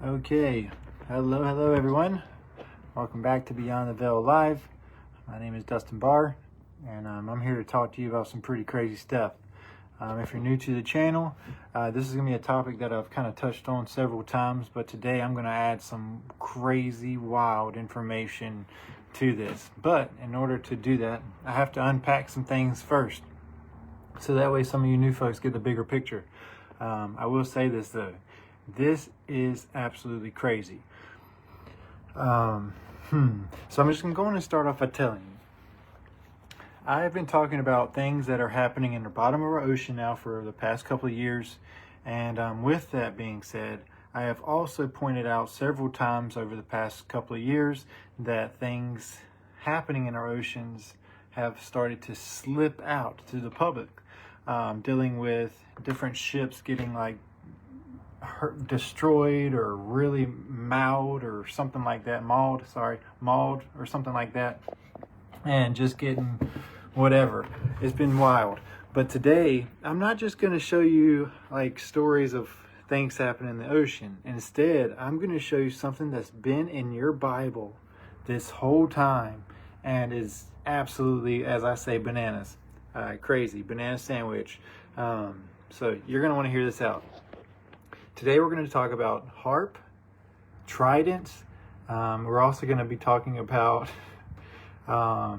Okay, hello everyone. Welcome back to Beyond the Veil Live. My name is Dustin Barr, and I'm here to talk to you about some pretty crazy stuff. If you're new to the channel, this is going to be a topic that I've kind of touched on several times, but today I'm going to add some crazy, wild information to this. But in order to do that, I have to unpack some things first, so that way some of you new folks get the bigger picture. I will say this though. This is absolutely crazy. So I'm just going to go on and start off by telling you. I have been talking about things that are happening in the bottom of our ocean now for the past couple of years. And with that being said, I have also pointed out several times over the past couple of years that things happening in our oceans have started to slip out to the public. Dealing with different ships getting destroyed or really mauled or something like that, mauled or something like that, and just getting whatever. It's been wild. But today I'm not just going to show you like stories of things happening in the ocean. Instead, I'm going to show you something that's been in your Bible this whole time and is absolutely, as I say, bananas. Crazy banana sandwich. So you're going to want to hear this out. Today we're going to talk about HAARP, tridents. We're also going to be talking about how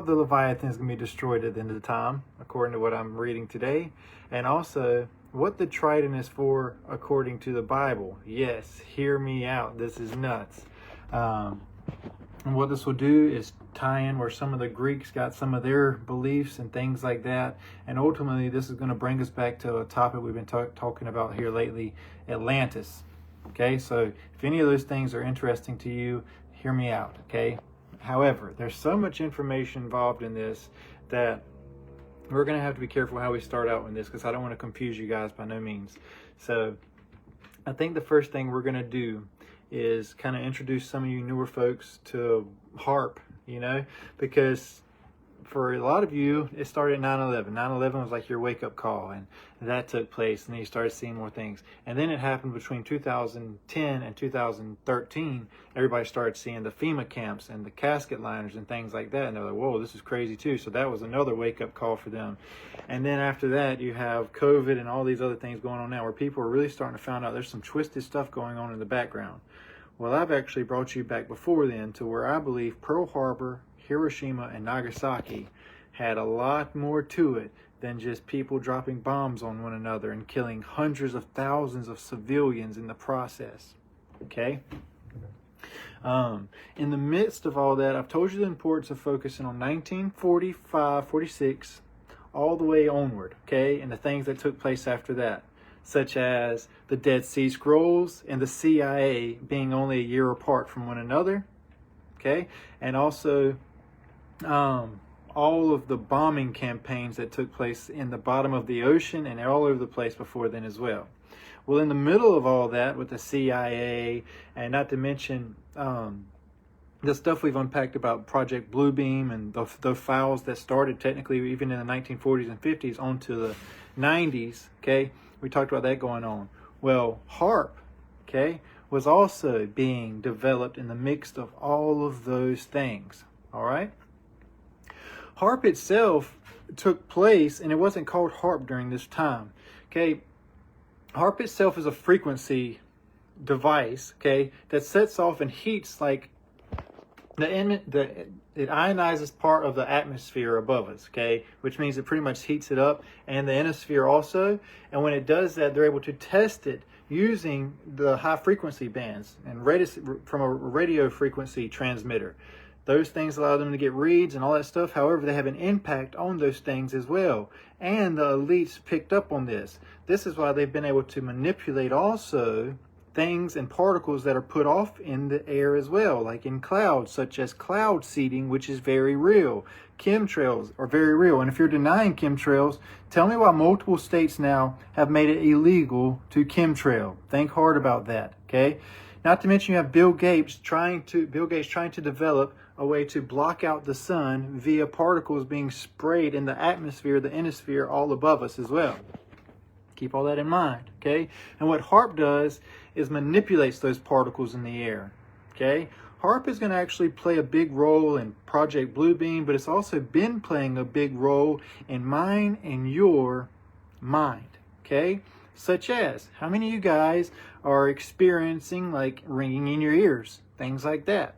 the Leviathan is going to be destroyed at the end of the time, according to what I'm reading today, and also what the trident is for according to the Bible. Yes, hear me out. This is nuts. And what this will do is tie in where some of the Greeks got some of their beliefs and things like that. And ultimately, this is going to bring us back to a topic we've been talking about here lately, Atlantis. Okay, so if any of those things are interesting to you, hear me out, okay? However, there's so much information involved in this that we're going to have to be careful how we start out with this, because I don't want to confuse you guys by no means. So I think the first thing we're going to do is kind of introduce some of you newer folks to HAARP, because for a lot of you, it started at 9/11. 9/11 was like your wake-up call, and that took place, and then you started seeing more things. And then it happened between 2010 and 2013. Everybody started seeing the FEMA camps and the casket liners and things like that, and they're like, whoa, this is crazy too. So that was another wake-up call for them. And then after that, you have COVID and all these other things going on now, where people are really starting to find out there's some twisted stuff going on in the background. Well, I've actually brought you back before then to where I believe Pearl Harbor, Hiroshima, and Nagasaki had a lot more to it than just people dropping bombs on one another and killing hundreds of thousands of civilians in the process. Okay? In the midst of all that, I've told you the importance of focusing on 1945, 46, all the way onward, okay, and the things that took place after that, such as the Dead Sea Scrolls and the CIA being only a year apart from one another, okay, and also all of the bombing campaigns that took place in the bottom of the ocean and all over the place before then as well. Well, in the middle of all that with the CIA, and not to mention the stuff we've unpacked about Project Bluebeam and the files that started technically even in the 1940s and 50s onto the 90s, okay, we talked about that going on. Well, HAARP, okay, was also being developed in the mix of all of those things, all right? HAARP itself took place, and it wasn't called HAARP during this time, okay? HAARP itself is a frequency device, okay, that sets off and heats like it ionizes part of the atmosphere above us, okay, which means it pretty much heats it up, and the ionosphere also. And when it does that, they're able to test it using the high frequency bands and from a radio frequency transmitter. Those things allow them to get reads and all that stuff. However, they have an impact on those things as well. And the elites picked up on this. This is why they've been able to manipulate also things and particles that are put off in the air as well, like in clouds, such as cloud seeding, which is very real. Chemtrails are very real. And if you're denying chemtrails, tell me why multiple states now have made it illegal to chemtrail. Think hard about that, okay? Not to mention you have Bill Gates trying to develop a way to block out the sun via particles being sprayed in the atmosphere, the ionosphere, all above us as well. Keep all that in mind, okay? And what HAARP does is manipulates those particles in the air, okay? HAARP is going to actually play a big role in Project Bluebeam, but it's also been playing a big role in mine and your mind, okay? Such as, how many of you guys are experiencing like ringing in your ears, things like that?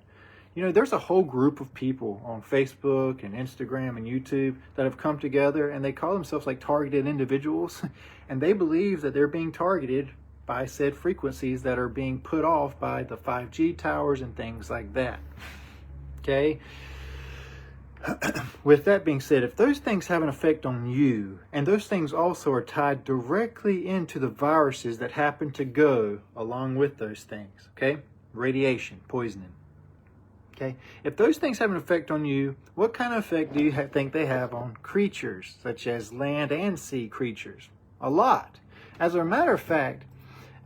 You know, there's a whole group of people on Facebook and Instagram and YouTube that have come together, and they call themselves like targeted individuals, and they believe that they're being targeted by said frequencies that are being put off by the 5G towers and things like that. Okay? With that being said, if those things have an effect on you, and those things also are tied directly into the viruses that happen to go along with those things, okay? Radiation, poisoning. Okay, if those things have an effect on you, what kind of effect do you think they have on creatures, such as land and sea creatures? A lot. As a matter of fact,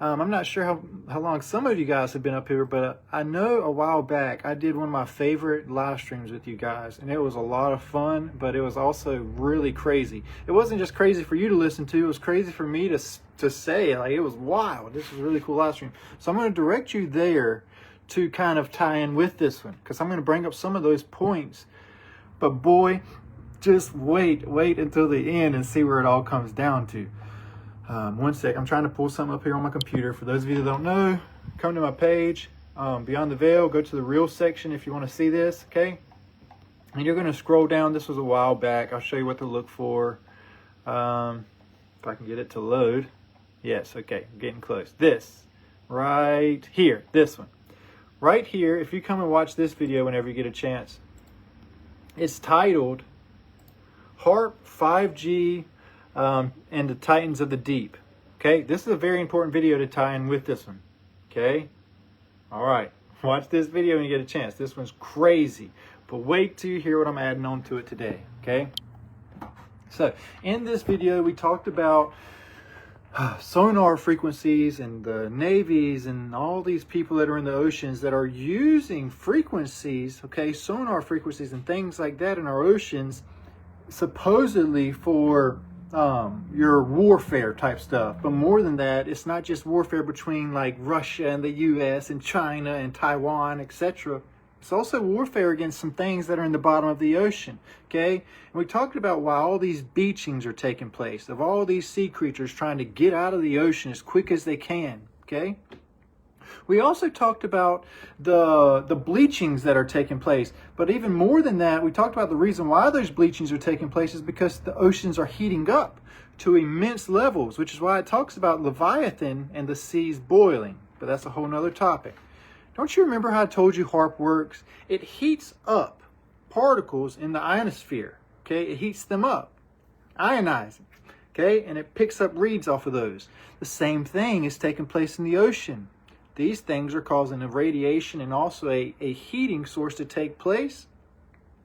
I'm not sure how long some of you guys have been up here, but I know a while back I did one of my favorite live streams with you guys, and it was a lot of fun, but it was also really crazy. It wasn't just crazy for you to listen to, it was crazy for me to say. Like, it was wild. This was a really cool live stream. So I'm going to direct you there to kind of tie in with this one, because I'm going to bring up some of those points. But boy, just wait until the end and see where it all comes down to. One sec, I'm trying to pull something up here on my computer. For those of you that don't know, come to my page, Beyond the Veil, go to the Real section if you want to see this, okay? And you're going to scroll down. This was a while back. I'll show you what to look for. If I can get it to load. Yes, okay, I'm getting close. This, right here, this one. Right here, if you come and watch this video whenever you get a chance, it's titled HAARP 5G and the Titans of the Deep. Okay, this is a very important video to tie in with this one. Okay, all right, watch this video when you get a chance. This one's crazy, but wait till you hear what I'm adding on to it today. Okay, so in this video, we talked about sonar frequencies and the navies and all these people that are in the oceans that are using frequencies, okay, sonar frequencies and things like that in our oceans, supposedly for your warfare type stuff. But more than that, it's not just warfare between like Russia and the US and China and Taiwan, etc. It's also warfare against some things that are in the bottom of the ocean, okay? And we talked about why all these beachings are taking place, of all these sea creatures trying to get out of the ocean as quick as they can, okay? We also talked about the bleachings that are taking place, but even more than that, we talked about the reason why those bleachings are taking place is because the oceans are heating up to immense levels, which is why it talks about Leviathan and the seas boiling, but that's a whole nother topic. Don't you remember how I told you HAARP works? It heats up particles in the ionosphere, okay? It heats them up, ionizing, okay? And it picks up reads off of those. The same thing is taking place in the ocean. These things are causing a radiation and also a heating source to take place,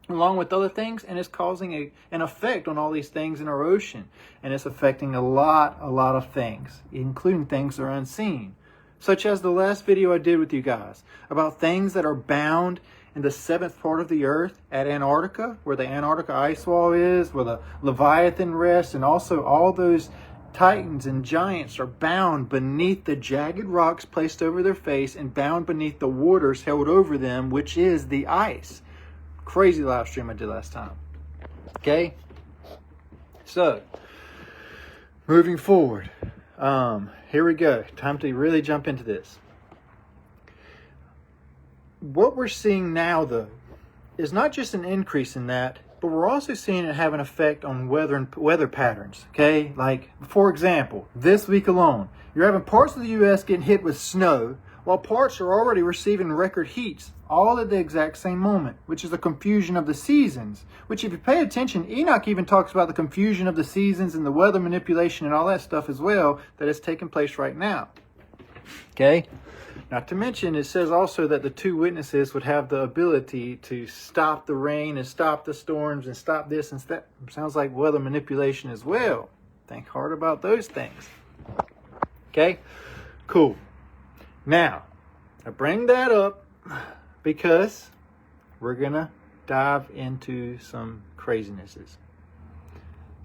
along with other things, and it's causing an effect on all these things in our ocean. And it's affecting a lot of things, including things that are unseen. Such as the last video I did with you guys about things that are bound in the 7th part of the earth at Antarctica, where the Antarctica ice wall is, where the Leviathan rests, and also all those titans and giants are bound beneath the jagged rocks placed over their face and bound beneath the waters held over them, which is the ice. Crazy live stream I did last time. Okay? So, moving forward. Here we go. Time to really jump into this. What we're seeing now, though, is not just an increase in that, but we're also seeing it have an effect on weather patterns. Okay, like for example, this week alone, you're having parts of the U.S. getting hit with snow, while parts are already receiving record heats, all at the exact same moment, which is a confusion of the seasons. Which, if you pay attention, Enoch even talks about the confusion of the seasons and the weather manipulation and all that stuff as well that is taking place right now. Okay? Not to mention, it says also that the two witnesses would have the ability to stop the rain and stop the storms and stop this and that. Sounds like weather manipulation as well. Think hard about those things. Okay? Cool. Now, I bring that up because we're going to dive into some crazinesses.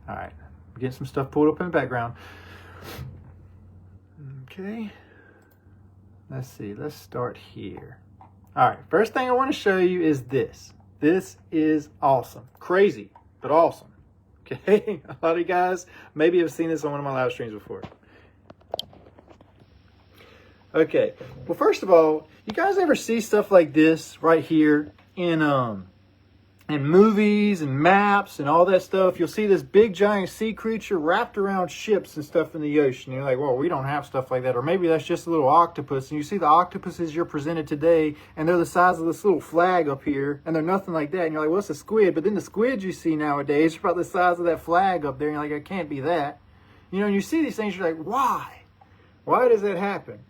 All right. We're getting some stuff pulled up in the background. Okay. Let's see. Let's start here. All right. First thing I want to show you is this. This is awesome. Crazy, but awesome. Okay. A lot of you guys maybe have seen this on one of my live streams before. Okay. Well, first of all, you guys ever see stuff like this right here in movies and maps and all that stuff? You'll see this big giant sea creature wrapped around ships and stuff in the ocean. You're like, well, we don't have stuff like that. Or maybe that's just a little octopus. And you see the octopuses you're presented today, and they're the size of this little flag up here, and they're nothing like that. And you're like, well, it's a squid. But then the squids you see nowadays are about the size of that flag up there. And you're like, it can't be that. You know, and you see these things, you're like, why? Why does that happen?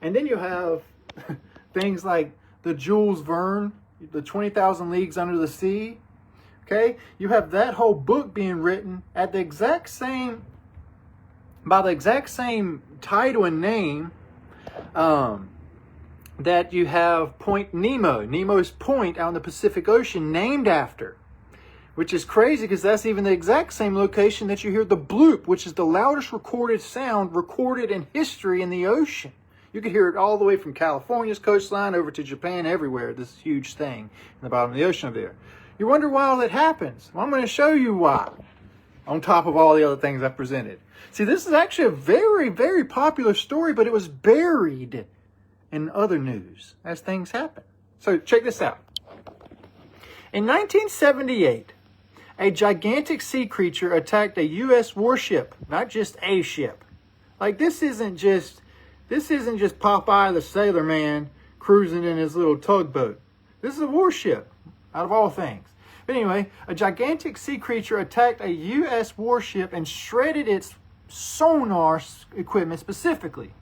And then you have things like the Jules Verne, the 20,000 Leagues Under the Sea. Okay, you have that whole book being written at the exact same, by the exact same title and name that you have Point Nemo, Nemo's Point out in the Pacific Ocean, named after. Which is crazy because that's even the exact same location that you hear the bloop, which is the loudest recorded sound recorded in history in the ocean. You can hear it all the way from California's coastline over to Japan, everywhere. This huge thing in the bottom of the ocean over there. You wonder why all that happens. Well, I'm going to show you why, on top of all the other things I presented. See, this is actually a very, very popular story, but it was buried in other news as things happen. So check this out. In 1978, a gigantic sea creature attacked a U.S. warship, not just a ship. Like, this isn't just Popeye the Sailor Man cruising in his little tugboat. This is a warship, out of all things. But anyway, a gigantic sea creature attacked a U.S. warship and shredded its sonar equipment specifically.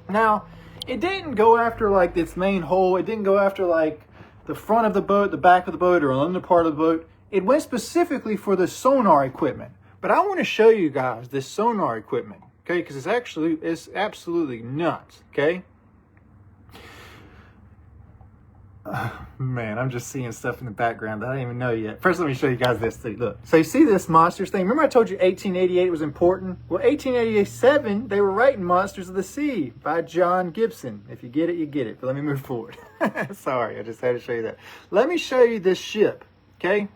Now, it didn't go after like its main hull. It didn't go after like the front of the boat, the back of the boat, or under part of the boat. It went specifically for the sonar equipment. But I want to show you guys this sonar equipment, okay? Because it's absolutely nuts, okay? Man, I'm just seeing stuff in the background that I didn't even know yet. First, let me show you guys this thing. Look. So you see this monsters thing? Remember I told you 1888 was important? Well, 1887, they were writing Monsters of the Sea by John Gibson. If you get it, you get it. But let me move forward. Sorry, I just had to show you that. Let me show you this ship, okay?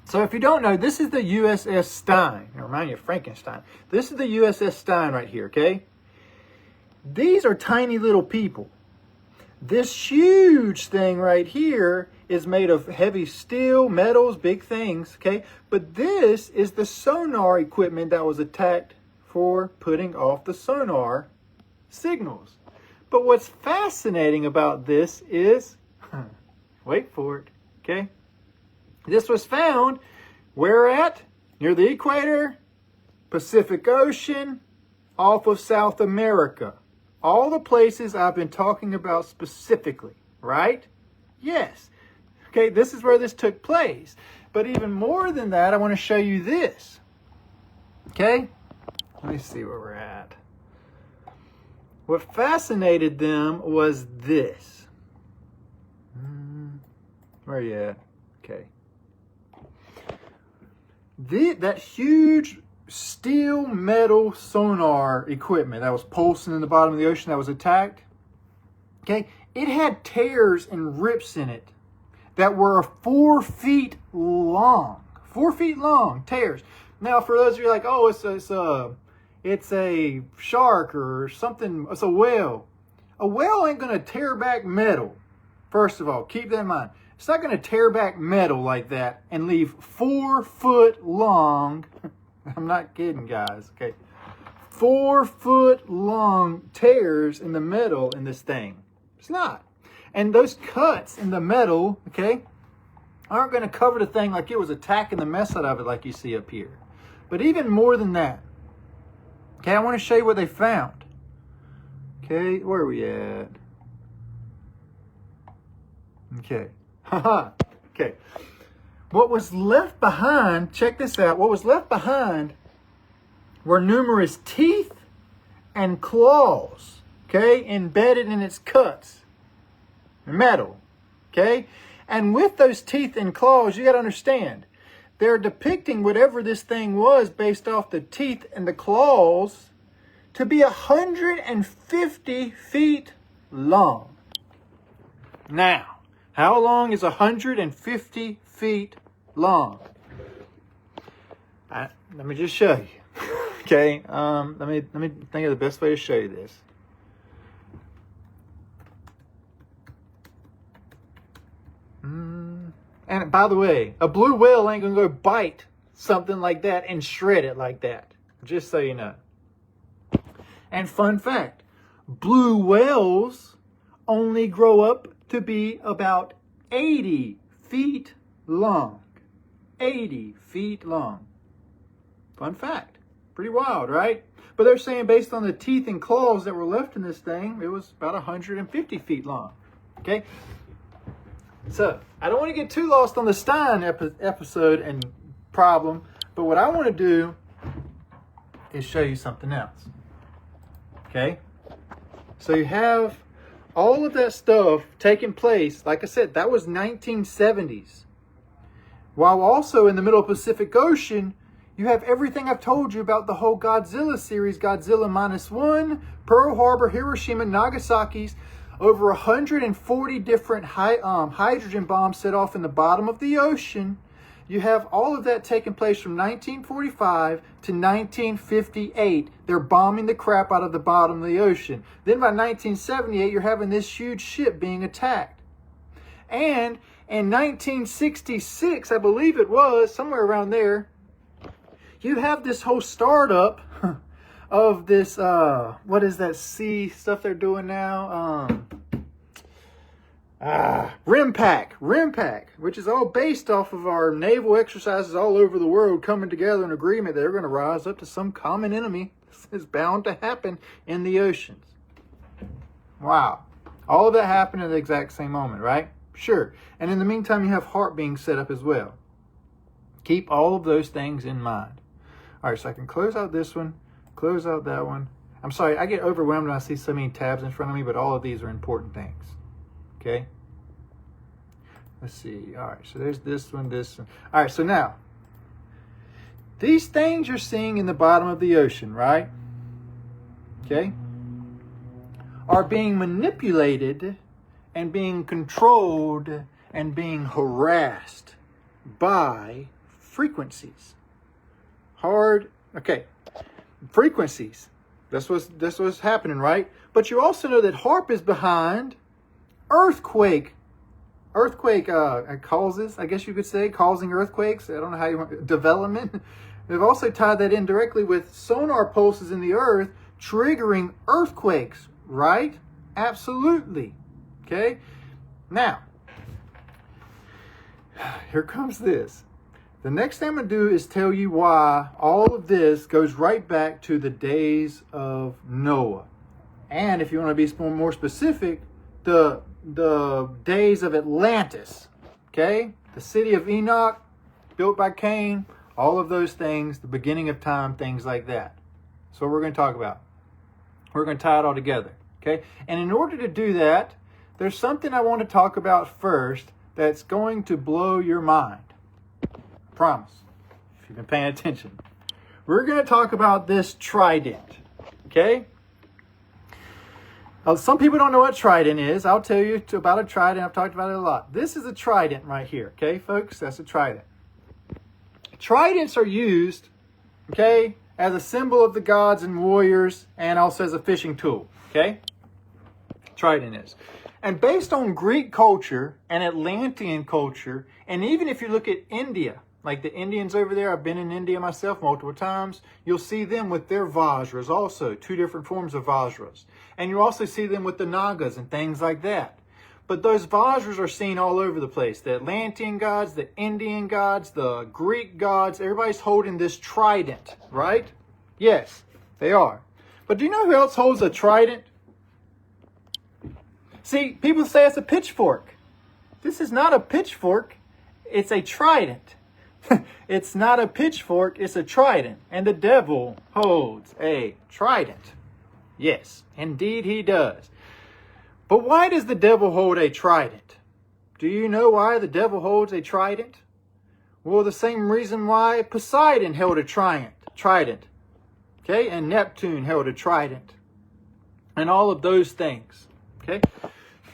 So if you don't know, this is the USS Stein. It reminds you of Frankenstein. This is the USS Stein right here, okay? These are tiny little people. This huge thing right here is made of heavy steel, metals, big things, okay? But this is the sonar equipment that was attacked for putting off the sonar signals. But what's fascinating about this is, wait for it, okay? This was found where at? Near the equator, Pacific Ocean, off of South America. All the places I've been talking about specifically, right? Yes. Okay, this is where this took place. But even more than that, I want to show you this. Okay? Let me see where we're at. What fascinated them was this. Where are you at? Okay. That huge steel metal sonar equipment that was pulsing in the bottom of the ocean that was attacked, okay, it had tears and rips in it that were 4 feet long. 4 feet long tears. Now, for those of you like, oh, it's a shark or something, it's a whale. A whale ain't gonna tear back metal. First of all, keep that in mind. It's not gonna tear back metal like that and leave 4 foot long. I'm not kidding, guys, okay? 4 foot long tears in the metal in this thing. It's not. And those cuts in the metal, okay, aren't going to cover the thing like it was attacking the mess out of it like you see up here. But even more than that, okay, I want to show you what they found. Okay, where are we at? Okay. Haha. Okay. What was left behind, check this out, what was left behind were numerous teeth and claws, okay, embedded in its cuts, metal, okay? And with those teeth and claws, you got to understand, they're depicting whatever this thing was based off the teeth and the claws to be 150 feet long. Now, how long is 150 feet long? Let me just show you. Okay, let me think of the best way to show you this. And by the way, a blue whale ain't gonna go bite something like that and shred it like that. Just so you know. And fun fact, blue whales only grow up to be about 80 feet long. 80 feet long. Fun fact. Pretty wild, right? But they're saying based on the teeth and claws that were left in this thing, it was about 150 feet long. Okay? So, I don't want to get too lost on the Stein episode and problem, but what I want to do is show you something else. Okay? So you have all of that stuff taking place. Like I said, that was 1970s. While also in the middle of the Pacific Ocean, you have everything I've told you about the whole Godzilla series, Godzilla -1, Pearl Harbor, Hiroshima, Nagasaki's, over 140 different hydrogen bombs set off in the bottom of the ocean. You have all of that taking place from 1945 to 1958. They're bombing the crap out of the bottom of the ocean. Then by 1978, you're having this huge ship being attacked. And in 1966, I believe it was, somewhere around there, you have this whole startup of this, what is that sea stuff they're doing now? RIMPAC, which is all based off of our naval exercises all over the world coming together in agreement that they're going to rise up to some common enemy. This is bound to happen in the oceans. Wow. All of that happened at the exact same moment, right? Sure. And in the meantime, you have HAARP being set up as well. Keep all of those things in mind. All right, so I can close out this one, close out that one. I'm sorry, I get overwhelmed when I see so many tabs in front of me, but all of these are important things. Okay? Let's see. All right, so there's this one, this one. All right, so now, these things you're seeing in the bottom of the ocean, right? Okay? Are being manipulated and being controlled and being harassed by frequencies. Frequencies. That's what's happening, right? But you also know that HAARP is behind earthquake causes, I guess you could say, causing earthquakes. I don't know how you want development. They've also tied that in directly with sonar pulses in the earth triggering earthquakes, right? Absolutely. Okay? Now, here comes this. The next thing I'm going to do is tell you why all of this goes right back to the days of Noah. And if you want to be more specific, the days of Atlantis. Okay? The city of Enoch, built by Cain, all of those things, the beginning of time, things like that. So what we're going to talk about. We're going to tie it all together. Okay? And in order to do that, there's something I want to talk about first that's going to blow your mind. Promise, if you've been paying attention. We're going to talk about this trident, okay? Some people don't know what trident is. I'll tell you about a trident. I've talked about it a lot. This is a trident right here, okay, folks? That's a trident. Tridents are used, okay, as a symbol of the gods and warriors and also as a fishing tool, okay? Trident is. And based on Greek culture and Atlantean culture, and even if you look at India, like the Indians over there, I've been in India myself multiple times. You'll see them with their Vajras also, two different forms of Vajras. And you also see them with the Nagas and things like that. But those Vajras are seen all over the place. The Atlantean gods, the Indian gods, the Greek gods, everybody's holding this trident, right? Yes, they are. But do you know who else holds a trident? See, people say it's a pitchfork. This is not a pitchfork, it's a trident. It's not a pitchfork, it's a trident. And the devil holds a trident. Yes, indeed he does. But why does the devil hold a trident? Do you know why the devil holds a trident? Well, the same reason why Poseidon held a trident. Okay, and Neptune held a trident. And all of those things. Okay,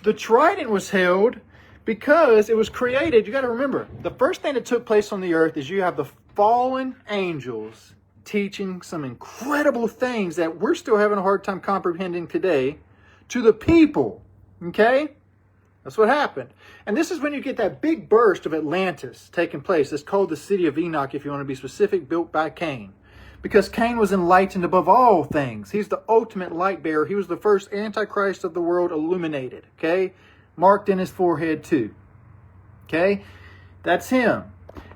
the trident was held because it was created. You got to remember, the first thing that took place on the earth is you have the fallen angels teaching some incredible things that we're still having a hard time comprehending today to the people. Okay? That's what happened. And this is when you get that big burst of Atlantis taking place. It's called the City of Enoch, if you want to be specific, built by Cain. Because Cain was enlightened above all things. He's the ultimate light bearer. He was the first Antichrist of the world illuminated. Okay? Marked in his forehead too. Okay? That's him.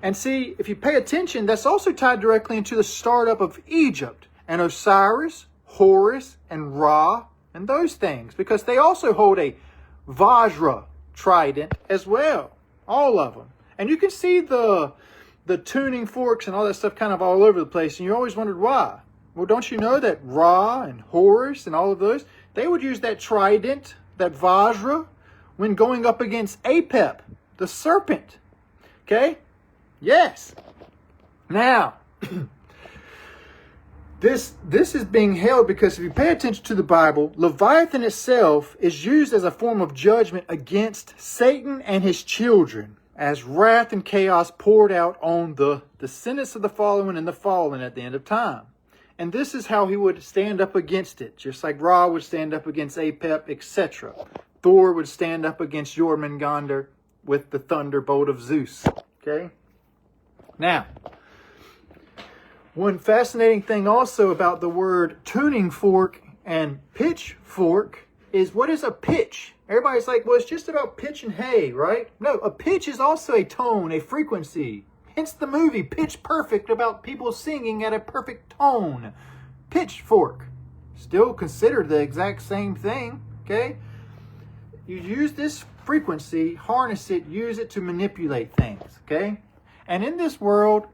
And see, if you pay attention, that's also tied directly into the startup of Egypt. And Osiris, Horus, and Ra, and those things. Because they also hold a Vajra trident as well. All of them. And you can see the tuning forks and all that stuff kind of all over the place. And you always wondered why. Well, don't you know that Ra and Horus and all of those, they would use that trident, that Vajra, when going up against Apep, the serpent. Okay? Yes. Now, this is being held because if you pay attention to the Bible, Leviathan itself is used as a form of judgment against Satan and his children, as wrath and chaos poured out on the descendants of the fallen and the fallen at the end of time. And this is how he would stand up against it, just like Ra would stand up against Apep, etc. Thor would stand up against Jormungandr with the thunderbolt of Zeus. Okay? Now, one fascinating thing also about the word tuning fork and pitchfork is, what is a pitch? Everybody's like, well, it's just about pitch and hay, right? No, a pitch is also a tone, a frequency. Hence the movie Pitch Perfect, about people singing at a perfect tone. Pitchfork. Still considered the exact same thing, okay? You use this frequency, harness it, use it to manipulate things, okay? And in this world,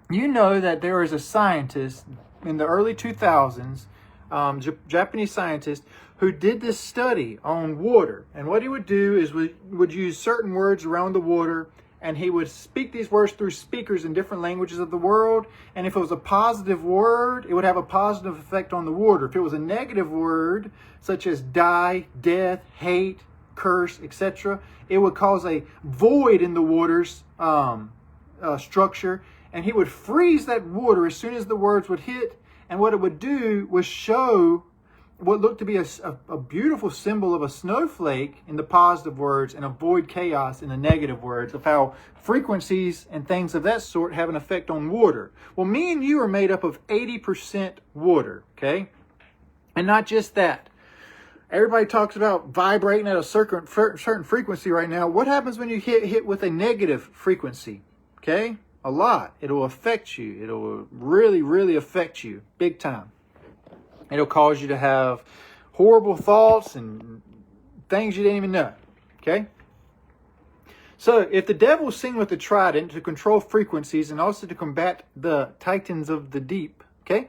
you know that there is a scientist in the early 2000s, Japanese scientist, who did this study on water. And what he would do is would use certain words around the water, and he would speak these words through speakers in different languages of the world. And if it was a positive word, it would have a positive effect on the water. If it was a negative word, such as die, death, hate, curse, etc., it would cause a void in the water's structure. And he would freeze that water as soon as the words would hit. And what it would do was show what looked to be a beautiful symbol of a snowflake in the positive words and avoid chaos in the negative words, of how frequencies and things of that sort have an effect on water. Well, me and you are made up of 80% water, okay? And not just that. Everybody talks about vibrating at a certain frequency right now. What happens when you hit with a negative frequency, okay? A lot. It'll affect you. It'll really, really affect you big time. It'll cause you to have horrible thoughts and things you didn't even know. Okay? So, if the devil sing with the trident to control frequencies and also to combat the titans of the deep, okay?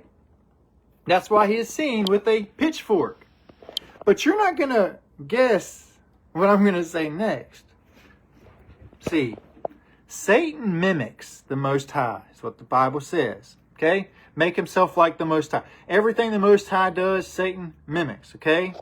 That's why he is seen with a pitchfork. But you're not going to guess what I'm going to say next. See, Satan mimics the Most High, is what the Bible says. Okay? Make himself like the Most High. Everything the Most High does, Satan mimics. Okay?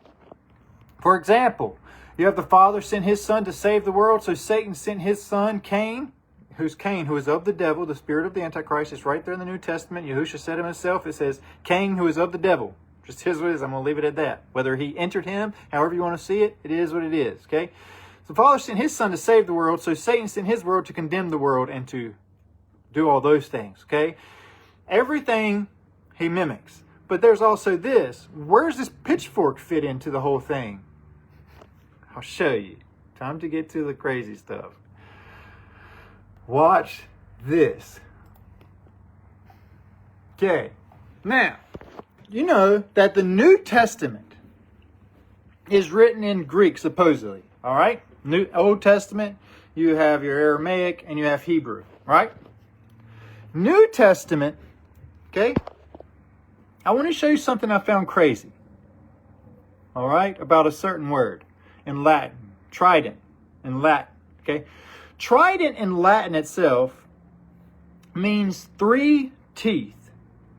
For example, you have the Father sent his Son to save the world, so Satan sent his son, Cain. Who's Cain? Who is of the devil, the spirit of the Antichrist. It's right there in the New Testament. Yahushua said himself, it says, Cain, who is of the devil. Just his what it is. I'm going to leave it at that. Whether he entered him, however you want to see it, it is what it is. Okay? So the Father sent his Son to save the world, so Satan sent his word to condemn the world and to do all those things. Okay? Everything he mimics. But there's also this. Where does this pitchfork fit into the whole thing? I'll show you. Time to get to the crazy stuff. Watch this. Okay. Now, you know that the New Testament is written in Greek, supposedly. All right? Old Testament, you have your Aramaic and you have Hebrew. Right? New Testament, okay? I want to show you something I found crazy. All right? About a certain word in Latin. Trident in Latin. Okay? Trident in Latin itself means 3 teeth.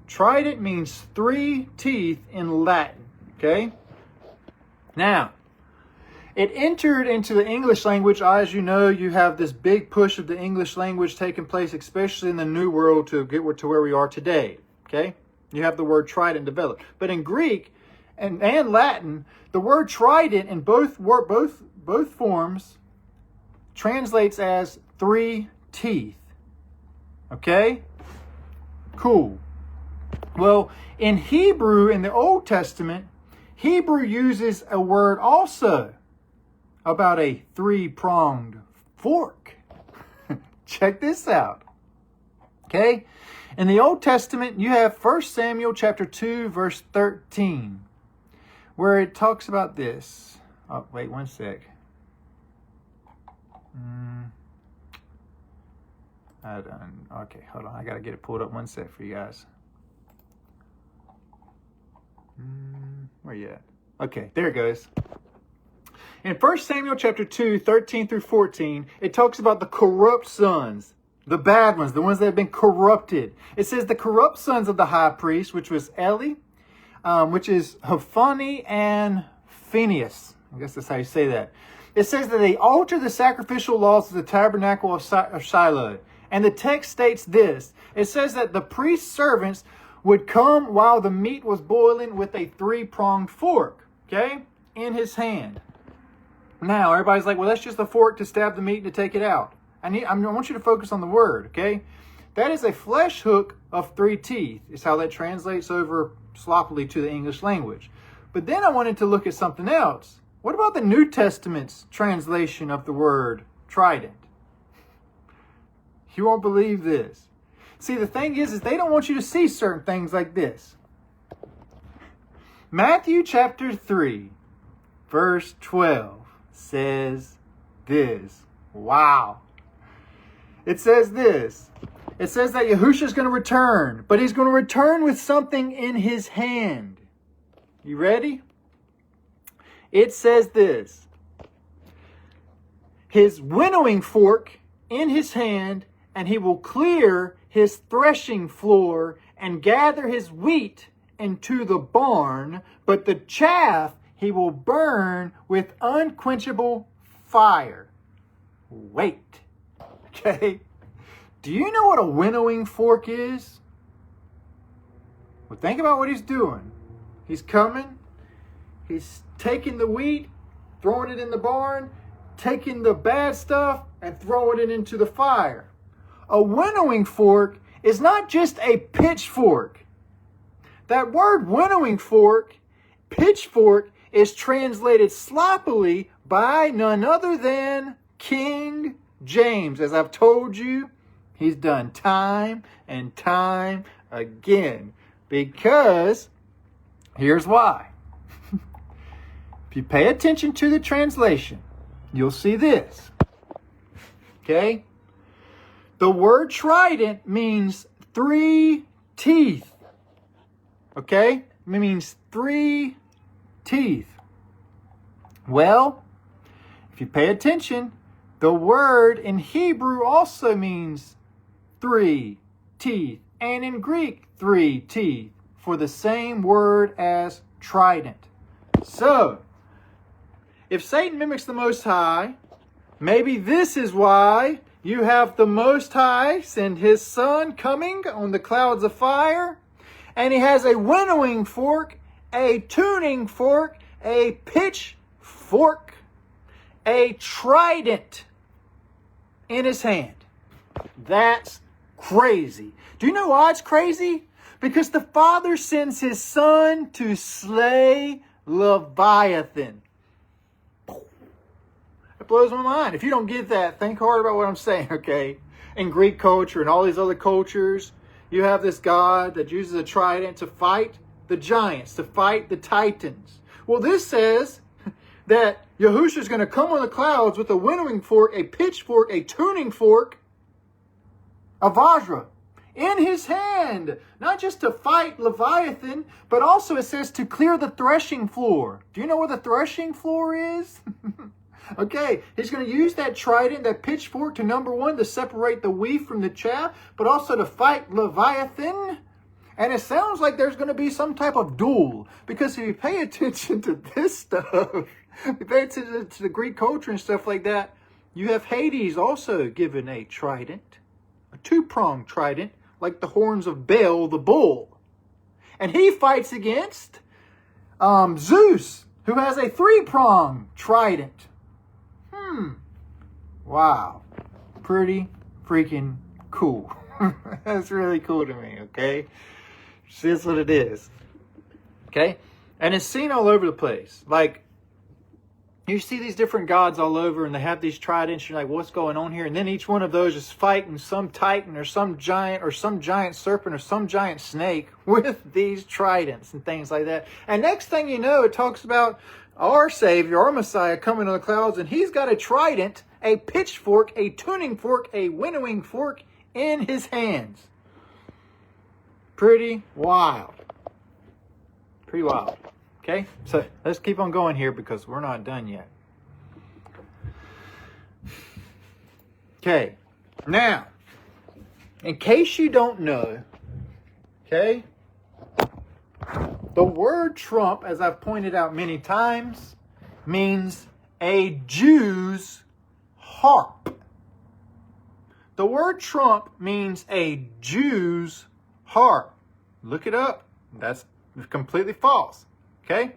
Trident means 3 teeth in Latin. Okay? Now, it entered into the English language. As you know, you have this big push of the English language taking place, especially in the New World, to get to where we are today. Okay? You have the word trident developed. But in Greek and Latin, the word trident in both forms translates as 3 teeth. Okay? Cool. Well, in Hebrew, in the Old Testament, Hebrew uses a word also about a 3-pronged fork. Check this out. Okay? In the Old Testament, you have 1 Samuel chapter 2, verse 13, where it talks about this. Oh, wait one sec. Okay, hold on. I got to get it pulled up one sec for you guys. Where you at? Okay, there it goes. In 1 Samuel chapter 2, 13 through 14, it talks about the corrupt sons, the bad ones, the ones that have been corrupted. It says the corrupt sons of the high priest, which was Eli, which is Hophni and Phinehas. I guess that's how you say that. It says that they altered the sacrificial laws of the tabernacle of Shiloh. And the text states this. It says that the priest's servants would come while the meat was boiling with a 3-pronged fork, okay, in his hand. Now, everybody's like, well, that's just a fork to stab the meat and to take it out. I want you to focus on the word, okay? That is a flesh hook of 3 teeth, is how that translates over sloppily to the English language. But then I wanted to look at something else. What about the New Testament's translation of the word trident? You won't believe this. See, the thing is they don't want you to see certain things like this. Matthew chapter 3, verse 12 says this. Wow. It says this. It says that Yahushua is going to return, but he's going to return with something in his hand. You ready? It says this. His winnowing fork in his hand, and he will clear his threshing floor and gather his wheat into the barn, but the chaff he will burn with unquenchable fire. Wait. Okay? Do you know what a winnowing fork is? Well, think about what he's doing. He's coming. He's taking the wheat, throwing it in the barn, taking the bad stuff, and throwing it into the fire. A winnowing fork is not just a pitchfork. That word winnowing fork, pitchfork, is translated sloppily by none other than King James. As I've told you, he's done time and time again. Because, here's why. If you pay attention to the translation, you'll see this. Okay? The word trident means 3 teeth. Okay? It means 3 teeth. Well, if you pay attention, the word in Hebrew also means 3 teeth. And in Greek, 3 teeth for the same word as trident. So, if Satan mimics the Most High, maybe this is why you have the Most High send his Son coming on the clouds of fire, and he has a winnowing fork, a tuning fork, a pitchfork, a trident in his hand. That's crazy. Do you know why it's crazy? Because the Father sends his Son to slay Leviathan. It blows my mind. If you don't get that, think hard about what I'm saying, okay? In Greek culture and all these other cultures, you have this God that uses a trident to fight the giants, to fight the titans. Well, this says that Yahushua is going to come on the clouds with a winnowing fork, a pitchfork, a tuning fork, a vajra in his hand. Not just to fight Leviathan, but also it says to clear the threshing floor. Do you know where the threshing floor is? Okay, he's going to use that trident, that pitchfork, to number 1, to separate the wheat from the chaff, but also to fight Leviathan. And it sounds like there's going to be some type of duel. Because if you pay attention to this stuff, if you pay attention to the Greek culture and stuff like that, you have Hades also given a trident, a two-pronged trident, like the horns of Baal the bull. And he fights against Zeus, who has a three-pronged trident. Wow. Pretty freaking cool. That's really cool to me, okay? That's what it is. Okay? And it's seen all over the place. Like, you see these different gods all over, and they have these tridents. You're like, what's going on here? And then each one of those is fighting some titan or some giant serpent or some giant snake with these tridents and things like that. And next thing you know, it talks about our Savior, our Messiah, coming on the clouds, and he's got a trident, a pitchfork, a tuning fork, a winnowing fork in his hands. Pretty wild. Pretty wild. Okay, so let's keep on going here because we're not done yet. Okay, now, in case you don't know, okay, the word trump, as I've pointed out many times, means a Jew's harp. The word trump means a Jew's harp. Look it up. That's completely false. Okay?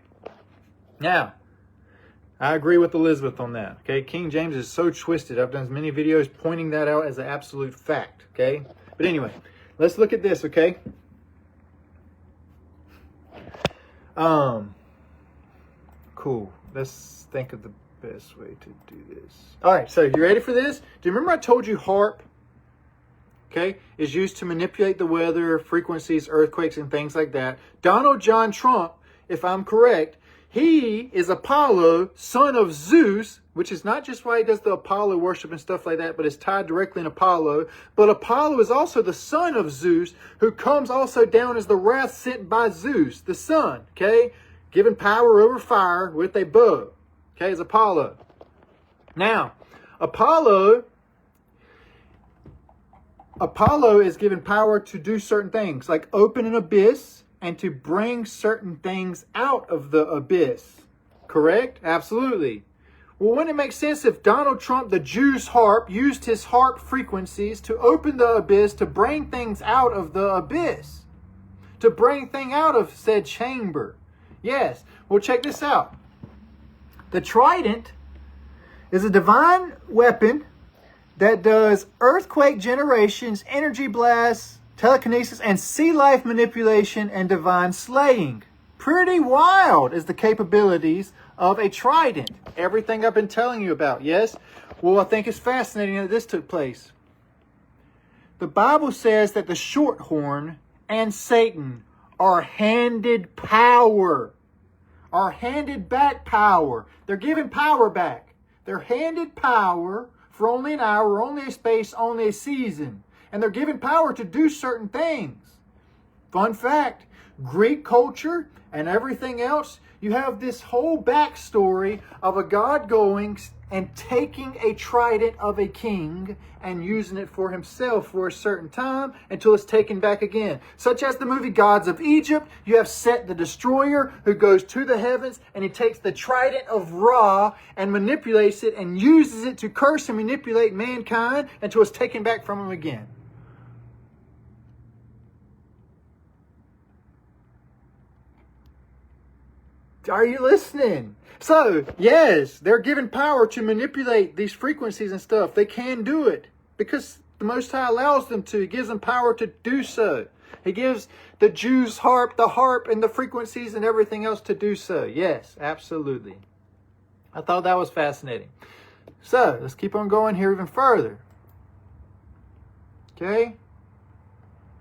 Now, I agree with Elizabeth on that. Okay? King James is so twisted. I've done many videos pointing that out as an absolute fact. Okay? But anyway, let's look at this, okay? Cool. Let's think of the best way to do this. Alright, so you ready for this? Do you remember I told you HAARP, okay, is used to manipulate the weather, frequencies, earthquakes, and things like that? Donald John Trump, if I'm correct, he is Apollo, son of Zeus, which is not just why he does the Apollo worship and stuff like that, but it's tied directly in Apollo. But Apollo is also the son of Zeus, who comes also down as the wrath sent by Zeus, the sun, okay? Given power over fire with a bow, okay, is Apollo. Now, Apollo is given power to do certain things, like open an abyss, and to bring certain things out of the abyss. Correct? Absolutely. Well, wouldn't it make sense if Donald Trump, the Jew's harp, used his harp frequencies to open the abyss, to bring things out of the abyss? To bring things out of said chamber? Yes. Well, check this out. The trident is a divine weapon that does earthquake generations, energy blasts, telekinesis, and sea life manipulation and divine slaying. Pretty wild is the capabilities of a trident. Everything I've been telling you about, yes? Well, I think it's fascinating that this took place. The Bible says that the short horn and Satan are handed power. Are handed back power. They're given power back. They're handed power for only an hour, only a space, only a season. And they're given power to do certain things. Fun fact, Greek culture and everything else, you have this whole backstory of a god going and taking a trident of a king and using it for himself for a certain time until it's taken back again. Such as the movie Gods of Egypt, you have Set the Destroyer who goes to the heavens and he takes the trident of Ra and manipulates it and uses it to curse and manipulate mankind until it's taken back from him again. Are you listening? So, yes, they're given power to manipulate these frequencies and stuff. They can do it because the Most High allows them to. He gives them power to do so. He gives the Jews harp, and the frequencies and everything else to do so. Yes, absolutely. I thought that was fascinating. So, let's keep on going here even further. Okay?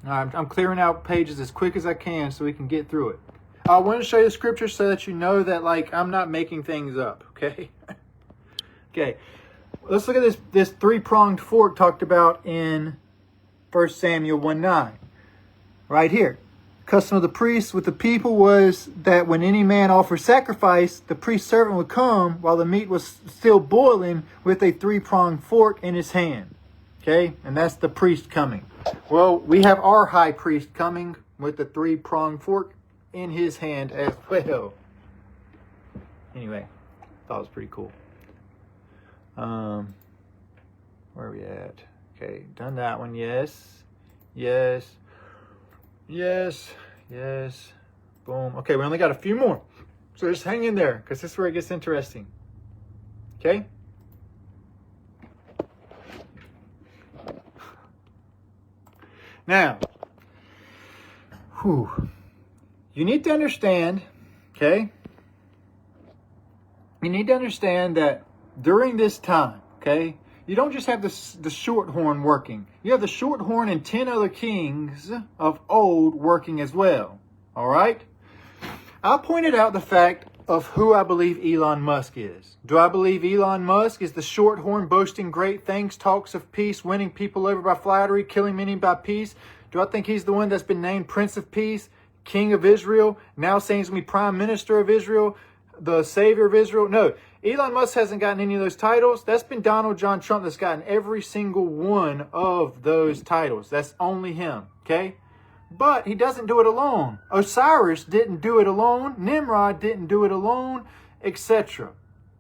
I'm clearing out pages as quick as I can so we can get through it. I want to show you the scripture so that you know that, like, I'm not making things up, okay? Okay, let's look at this three-pronged fork talked about in 1 Samuel 1:9. Right here. Custom of the priests with the people was that when any man offered sacrifice, the priest servant would come while the meat was still boiling with a three-pronged fork in his hand. Okay, and that's the priest coming. Well, we have our high priest coming with the 3-pronged fork in his hand as well. Anyway, thought it was pretty cool. Where are we at? Okay, done that one. Yes. Yes. Yes. Yes. Boom. Okay, we only got a few more. So just hang in there, because this is where it gets interesting. Okay? Now, you need to understand, okay? You need to understand that during this time, okay, you don't just have the short horn working. You have the short horn and 10 other kings of old working as well. All right? I pointed out the fact of who I believe Elon Musk is. Do I believe Elon Musk is the short horn boasting great things, talks of peace, winning people over by flattery, killing many by peace? Do I think he's the one that's been named Prince of Peace, King of Israel, now saying he's going to be Prime Minister of Israel, the Savior of Israel? No. Elon Musk hasn't gotten any of those titles. That's been Donald John Trump that's gotten every single one of those titles. That's only him, okay? But he doesn't do it alone. Osiris didn't do it alone. Nimrod didn't do it alone, etc.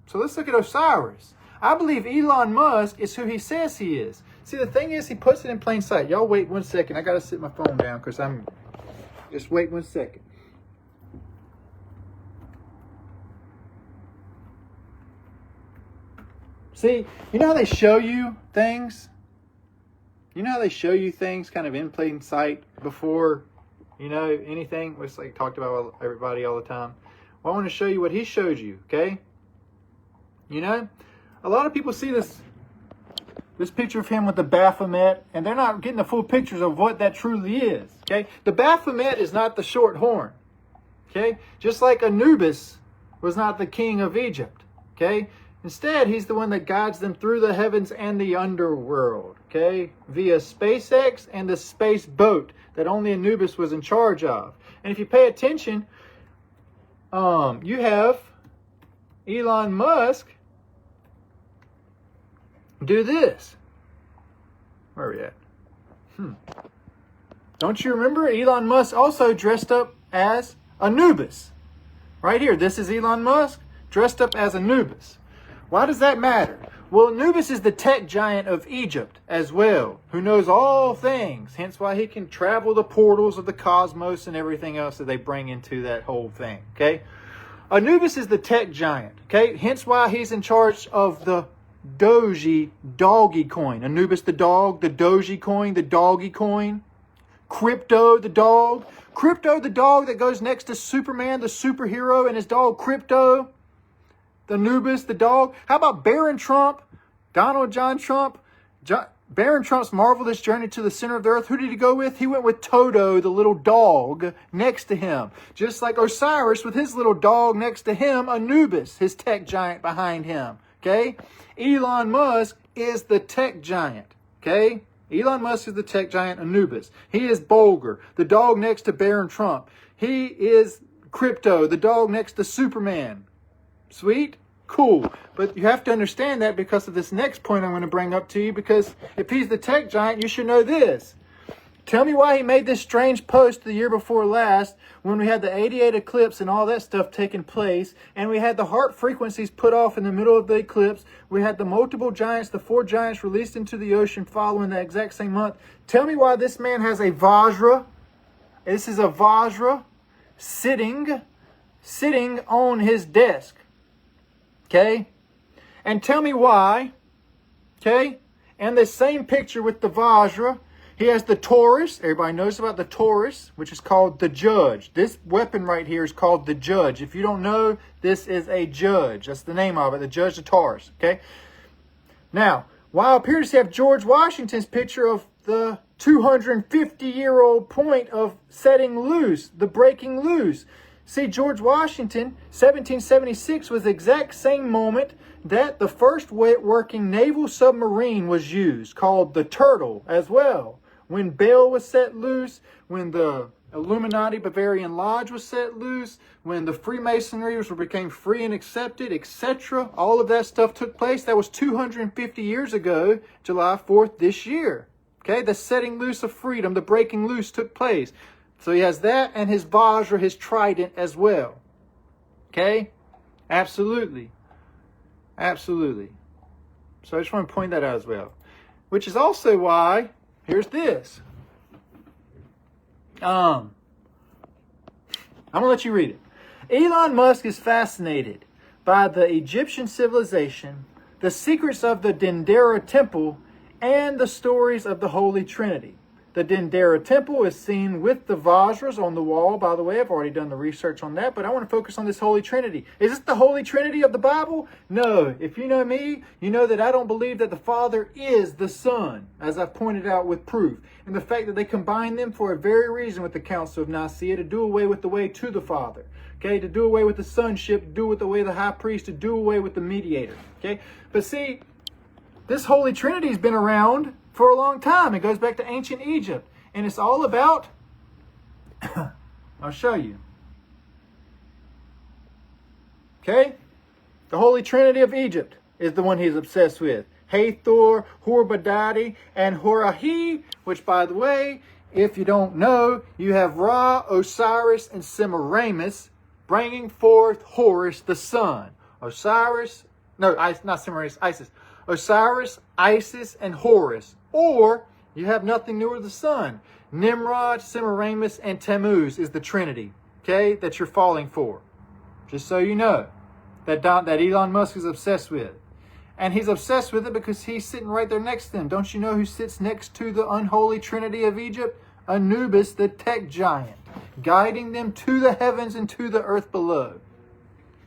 So let's look at Osiris. I believe Elon Musk is who he says he is. See, the thing is, he puts it in plain sight. Y'all wait 1 second. I got to sit my phone down because I'm... Just wait 1 second. See, you know how they show you things? You know how they show you things kind of in plain sight before, you know, anything? It's like talked about everybody all the time. Well, I want to show you what he showed you, okay? You know, a lot of people see this picture of him with the Baphomet, and they're not getting the full pictures of what that truly is, okay? The Baphomet is not the short horn, okay? Just like Anubis was not the king of Egypt, okay? Instead, he's the one that guides them through the heavens and the underworld, okay? Via SpaceX and the space boat that only Anubis was in charge of. And if you pay attention, you have Elon Musk do this. Where are we at? Don't you remember? Elon Musk also dressed up as Anubis. Right here, this is Elon Musk dressed up as Anubis. Why does that matter? Well, Anubis is the tech giant of Egypt as well, who knows all things, hence why he can travel the portals of the cosmos and everything else that they bring into that whole thing, okay? Anubis is the tech giant, okay? Hence why he's in charge of the doggy coin. Anubis the dog, the Doji coin, the doggy coin. Crypto the dog. Crypto the dog that goes next to Superman, the superhero, and his dog Crypto. The Anubis, the dog. How about Baron Trump, Donald John Trump? Baron Trump's marvelous journey to the center of the earth. Who did he go with? He went with Toto, the little dog, next to him. Just like Osiris with his little dog next to him, Anubis, his tech giant behind him. Okay? Elon Musk is the tech giant. Okay? Elon Musk is the tech giant Anubis. He is Bolger, the dog next to Baron Trump. He is Crypto, the dog next to Superman. Sweet? Cool. But you have to understand that because of this next point I'm going to bring up to you, because if he's the tech giant, you should know this. Tell me why he made this strange post the year before last when we had the 88 eclipse and all that stuff taking place, and we had the HAARP frequencies put off in the middle of the eclipse. We had the multiple giants, the 4 giants released into the ocean following the exact same month. Tell me why this man has a Vajra. This is a Vajra sitting on his desk. Okay? And tell me why, okay? And the same picture with the Vajra, he has the Taurus. Everybody knows about the Taurus, which is called the Judge. This weapon right here is called the Judge. If you don't know, this is a judge. That's the name of it, the Judge of Taurus, okay? Now, while up here you have George Washington's picture of the 250-year-old point of setting loose, the breaking loose. See, George Washington, 1776, was the exact same moment that the first working naval submarine was used, called the Turtle as well. When Bell was set loose, when the Illuminati Bavarian Lodge was set loose, when the Freemasonry became free and accepted, etc. All of that stuff took place. That was 250 years ago, July 4th this year. Okay, the setting loose of freedom, the breaking loose took place. So he has that and his Vajra, his trident as well. Okay? Absolutely. Absolutely. So I just want to point that out as well. Which is also why, here's this. I'm going to let you read it. Elon Musk is fascinated by the Egyptian civilization, the secrets of the Dendera temple, and the stories of the Holy Trinity. The Dendera temple is seen with the Vajras on the wall, by the way. I've already done the research on that, but I want to focus on this Holy Trinity. Is this the Holy Trinity of the Bible? No. If you know me, you know that I don't believe that the Father is the Son, as I've pointed out with proof. And the fact that they combine them for a very reason with the Council of Nicaea, to do away with the way to the Father. Okay, to do away with the sonship, to do away with the high priest, to do away with the mediator. Okay, but see, this Holy Trinity has been around for a long time. It goes back to ancient Egypt. And it's all about, I'll show you. Okay? The Holy Trinity of Egypt is the one he's obsessed with. Hathor, Hurbadadi, and Horahi, which, by the way, if you don't know, you have Ra, Osiris, and Semiramis bringing forth Horus the sun. Osiris, no, not Semiramis, Isis. Osiris, Isis, and Horus. Or you have nothing newer than the sun. Nimrod, Semiramis, and Tammuz is the Trinity, okay, that you're falling for. Just so you know, that Elon Musk is obsessed with. And he's obsessed with it because he's sitting right there next to them. Don't you know who sits next to the unholy Trinity of Egypt? Anubis, the tech giant, guiding them to the heavens and to the earth below.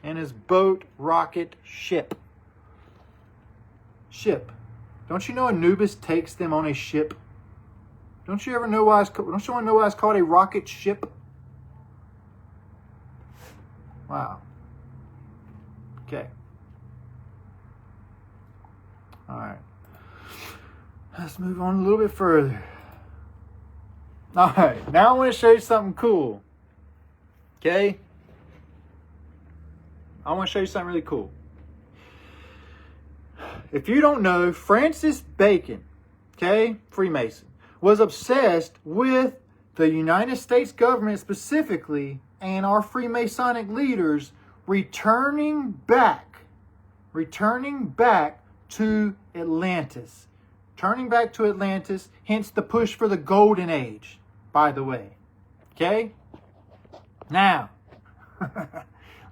And his boat, rocket, ship. Don't you know Anubis takes them on a ship? Don't you want to know why it's called a rocket ship? Wow. Okay. All right. Let's move on a little bit further. All right. Now I want to show you something cool. Okay? I want to show you something really cool. If you don't know, Francis Bacon, okay, Freemason, was obsessed with the United States government specifically and our Freemasonic leaders returning back to Atlantis. Turning back to Atlantis, hence the push for the Golden Age, by the way. Okay? Now,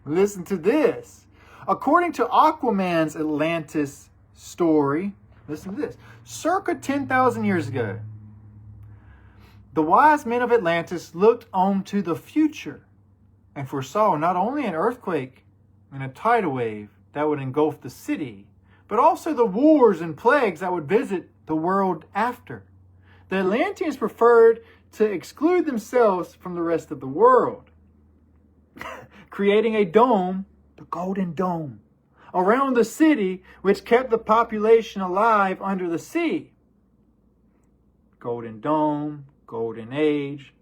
listen to this. According to Aquaman's Atlantis story, listen to this. Circa 10,000 years ago, the wise men of Atlantis looked on to the future and foresaw not only an earthquake and a tidal wave that would engulf the city, but also the wars and plagues that would visit the world after. The Atlanteans preferred to exclude themselves from the rest of the world, creating a dome, the Golden Dome, around the city, which kept the population alive under the sea. Golden Dome, Golden Age,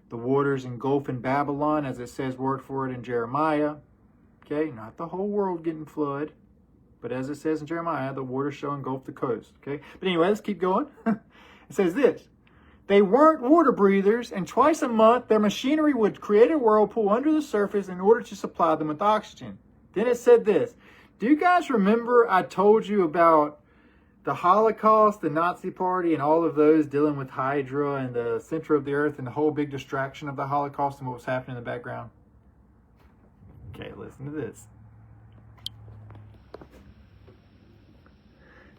the waters engulfing Babylon, as it says word for it in Jeremiah. Okay, not the whole world getting flooded, but as it says in Jeremiah, the waters shall engulf the coast. Okay, but anyway, let's keep going. It says this. They weren't water breathers, and twice a month their machinery would create a whirlpool under the surface in order to supply them with oxygen. Then it said this. Do you guys remember I told you about the Holocaust, the Nazi Party, and all of those dealing with Hydra and the center of the earth and the whole big distraction of the Holocaust and what was happening in the background? Okay, listen to this.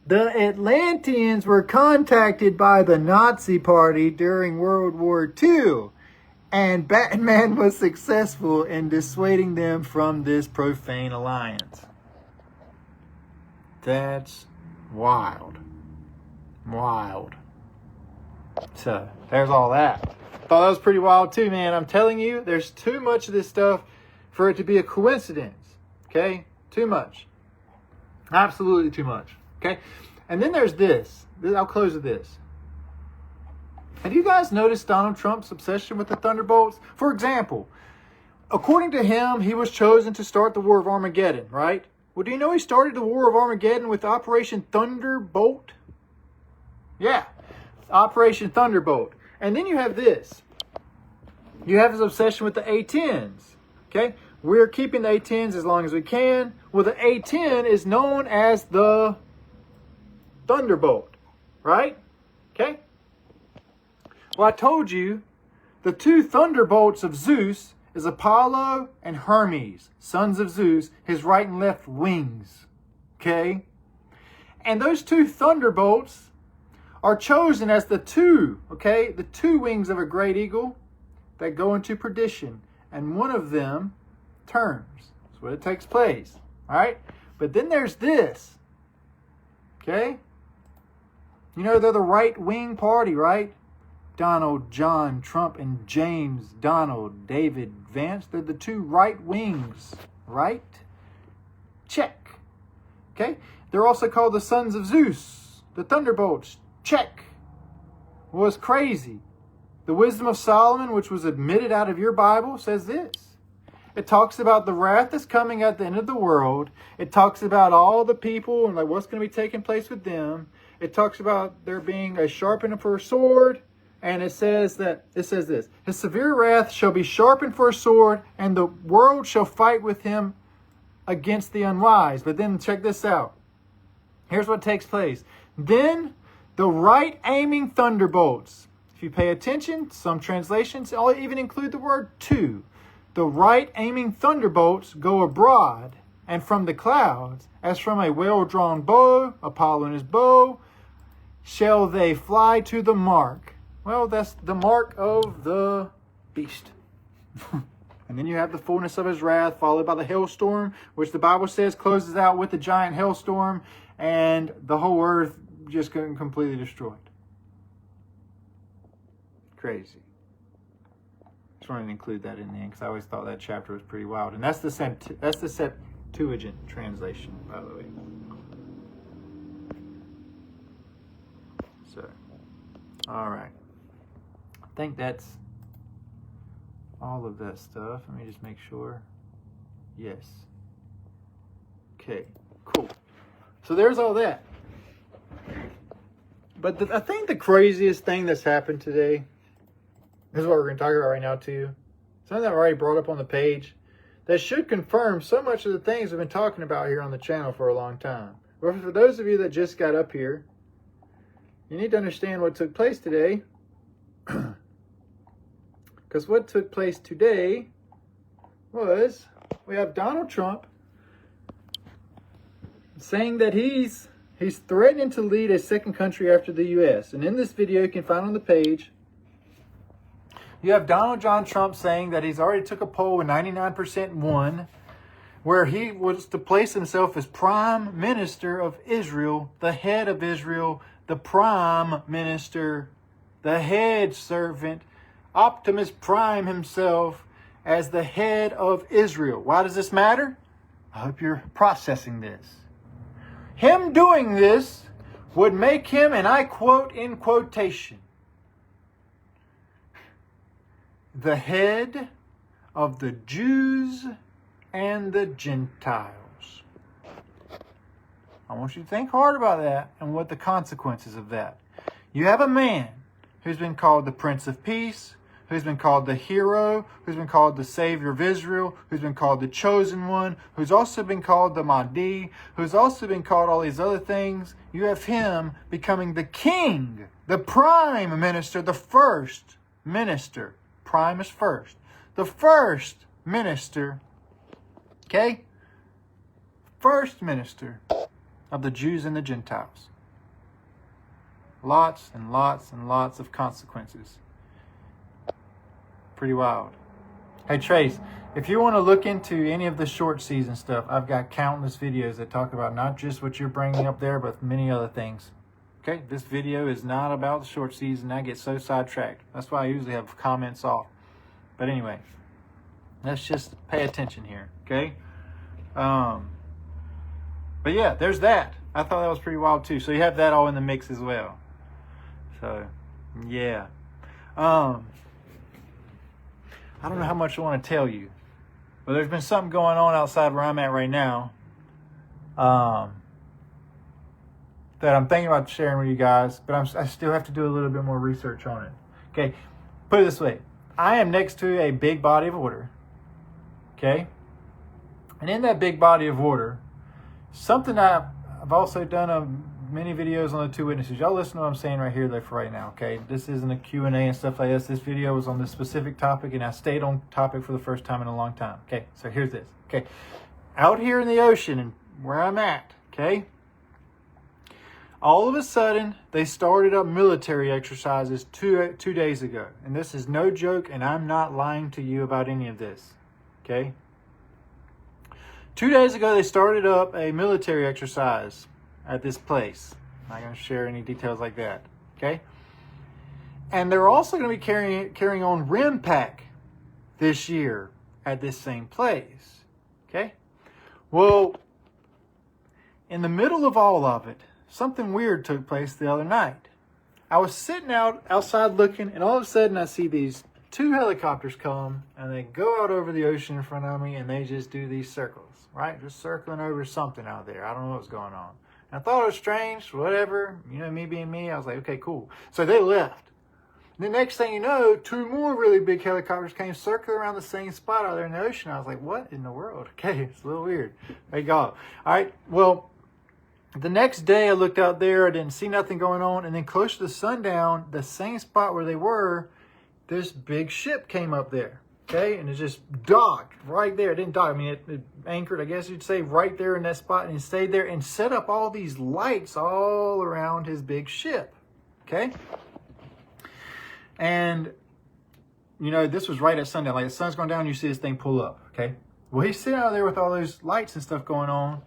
The Atlanteans were contacted by the Nazi Party during World War II, and Batman was successful in dissuading them from this profane alliance. That's wild. Wild. So, there's all that. Thought that was pretty wild too, man. I'm telling you, there's too much of this stuff for it to be a coincidence. Okay? Too much. Absolutely too much. Okay? And then there's this. I'll close with this. Have you guys noticed Donald Trump's obsession with the Thunderbolts? For example, according to him, he was chosen to start the War of Armageddon, right? Well, do you know he started the War of Armageddon with Operation Thunderbolt? Yeah, Operation Thunderbolt. And then you have this. You have this obsession with the A10s. Okay? We're keeping the A10s as long as we can. Well, the A10 is known as the Thunderbolt. Right? Okay? Well, I told you the two thunderbolts of Zeus is Apollo and Hermes, sons of Zeus, his right and left wings. Okay? And those two thunderbolts are chosen as the two wings of a great eagle that go into perdition. And one of them turns. That's what it takes place. All right? But then there's this. Okay? You know, they're the right wing party, right? Donald John Trump and James Donald David Vance. They're the two right wings, right? Check. Okay? They're also called the sons of Zeus, the thunderbolts. Check. Well, it's crazy. The wisdom of Solomon, which was admitted out of your Bible, says this. It talks about the wrath that's coming at the end of the world. It talks about all the people and like what's going to be taking place with them. It talks about there being a sharpened for a sword. And it says this. His severe wrath shall be sharpened for a sword, and the world shall fight with him against the unwise. But then check this out. Here's what takes place. Then the right aiming thunderbolts. If you pay attention, some translations even include the word two. The right aiming thunderbolts go abroad, and from the clouds, as from a well-drawn bow, Apollo and his bow, shall they fly to the mark. Well, that's the mark of the beast. And then you have the fullness of his wrath, followed by the hailstorm, which the Bible says closes out with the giant hailstorm, and the whole earth just getting completely destroyed. Crazy. Just wanted to include that in there because I always thought that chapter was pretty wild. And that's the Septuagint translation, by the way. So, all right. I think that's all of that stuff. Let me just make sure. Yes. Okay, cool. So there's all that. But I think the craziest thing that's happened today, this is what we're going to talk about right now too. Something that I already brought up on the page that should confirm so much of the things we've been talking about here on the channel for a long time. But for those of you that just got up here, you need to understand what took place today. Because what took place today was we have Donald Trump saying that he's threatening to lead a second country after the U.S. And in this video you can find on the page, you have Donald John Trump saying that he's already took a poll with 99% won, where he was to place himself as Prime Minister of Israel, the head of Israel, the Prime Minister, the head servant, Optimus Prime himself as the head of Israel. Why does this matter? I hope you're processing this. Him doing this would make him, and I quote in quotation, the head of the Jews and the Gentiles. I want you to think hard about that and what the consequences of that. You have a man who's been called the Prince of Peace, who's been called the hero, who's been called the Savior of Israel, who's been called the Chosen One, who's also been called the Mahdi, who's also been called all these other things. You have him becoming the king, the Prime Minister, the first minister. Prime is first. The first minister, okay? First minister of the Jews and the Gentiles. Lots and lots and lots of consequences. Pretty wild. Hey Trace, if you want to look into any of the short season stuff, I've got countless videos that talk about not just what you're bringing up there, but many other things. Okay, this video is not about the short season. I get so sidetracked. That's why I usually have comments off. But anyway, let's just pay attention here, okay? But yeah, there's that. I thought that was pretty wild too. So you have that all in the mix as well. So, yeah. I don't know how much I want to tell you, but there's been something going on outside where I'm at right now that I'm thinking about sharing with you guys, but I still have to do a little bit more research on it. Okay, put it this way. I am next to a big body of water. Okay? And in that big body of water, something I've also done many videos on the two witnesses. Y'all listen to what I'm saying right here, though, for right now, okay? This isn't a Q&A and stuff like this. This video was on this specific topic, and I stayed on topic for the first time in a long time. Okay, so here's this. Okay, out here in the ocean, and where I'm at, okay? All of a sudden, they started up military exercises two days ago. And this is no joke, and I'm not lying to you about any of this, okay? 2 days ago, they started up a military exercise at this place. I'm not going to share any details like that, okay? And they're also going to be carrying on RIMPAC this year at this same place, okay? Well, in the middle of all of it, something weird took place the other night. I was sitting outside looking, and all of a sudden I see these 2 helicopters come, and they go out over the ocean in front of me, and they just do these circles, right? Just circling over something out there. I don't know what's going on. I thought it was strange, whatever. You know, me being me, I was like, okay, cool. So they left. The next thing you know, 2 more really big helicopters came circling around the same spot out there in the ocean. I was like, what in the world? Okay, it's a little weird. They go. All right, well, the next day I looked out there. I didn't see nothing going on. And then close to sundown, the same spot where they were, this big ship came up there. Okay, and it just docked right there. It didn't dock. I mean, it anchored, I guess you'd say, right there in that spot, and it stayed there and set up all these lights all around his big ship. Okay? And, you know, this was right at sundown. Like, the sun's going down, you see this thing pull up. Okay? Well, he's sitting out there with all those lights and stuff going on.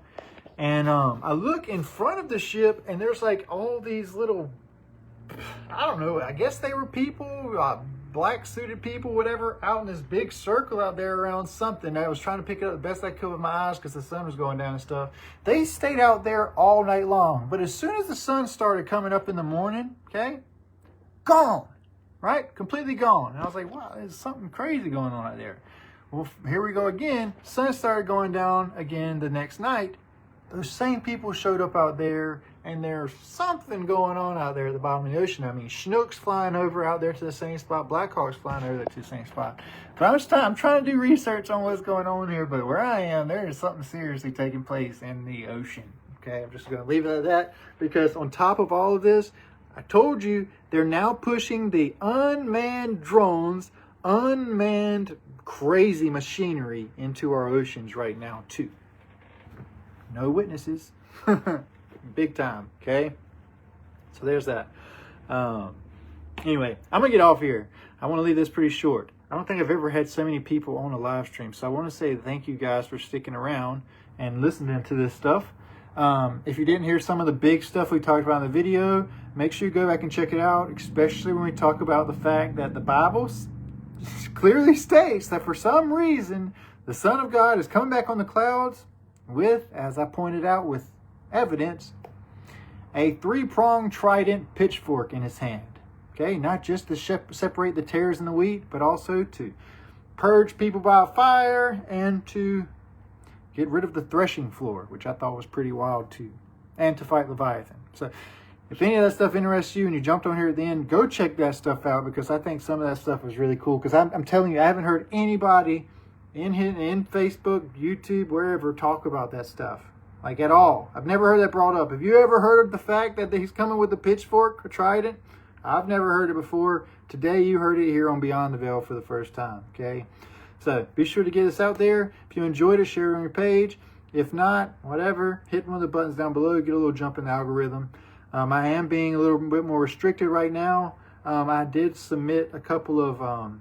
And I look in front of the ship, and there's like all these little, I don't know, I guess they were people, black suited people, whatever, out in this big circle out there around something. I was trying to pick it up the best I could with my eyes because the sun was going down and stuff. They stayed out there all night long. But as soon as the sun started coming up in the morning, okay, gone, right? Completely gone. And I was like, wow, there's something crazy going on out there. Well, here we go again. Sun started going down again the next night. Those same people showed up out there, and there's something going on out there at the bottom of the ocean. I mean, Chinooks flying over out there to the same spot, Blackhawks flying over there to the same spot. But I'm trying to do research on what's going on here, but where I am, there is something seriously taking place in the ocean. Okay, I'm just going to leave it at that, because on top of all of this, I told you they're now pushing the unmanned drones, unmanned crazy machinery into our oceans right now, too. No witnesses. Big time, okay? So there's that. Anyway, I'm going to get off here. I want to leave this pretty short. I don't think I've ever had so many people on a live stream. So I want to say thank you guys for sticking around and listening to this stuff. If you didn't hear some of the big stuff we talked about in the video, make sure you go back and check it out, especially when we talk about the fact that the Bible clearly states that for some reason the Son of God is coming back on the clouds with, as I pointed out with evidence, a 3-pronged trident pitchfork in his hand. Okay, not just to separate the tares and the wheat, but also to purge people by fire and to get rid of the threshing floor, which I thought was pretty wild too, and to fight Leviathan. So if any of that stuff interests you and you jumped on here at the end, go check that stuff out, because I think some of that stuff was really cool. Because I'm telling you, I haven't heard anybody in Facebook, YouTube, wherever, talk about that stuff, like, at all. I've never heard that brought up. Have you ever heard of the fact that he's coming with a pitchfork, a trident? I've never heard it before. Today you heard it here on Beyond the Veil for the first time, okay? So be sure to get this out there. If you enjoyed it, share it on your page. If not, whatever, hit one of the buttons down below, get a little jump in the algorithm. I am being a little bit more restricted right now. I did submit a couple of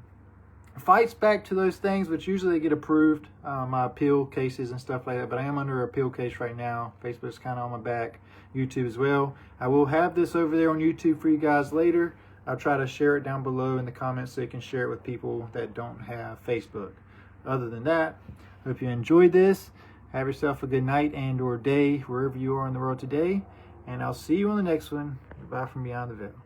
fights back to those things, which usually they get approved, my appeal cases and stuff like that, but I am under an appeal case right now. Facebook's kind of on my back, YouTube as well. I will have this over there on YouTube for you guys later. I'll try to share it down below in the comments so you can share it with people that don't have Facebook. Other than that, hope you enjoyed this. Have yourself a good night and or day wherever you are in the world today, and I'll see you on the next one. Goodbye from Beyond the Veil.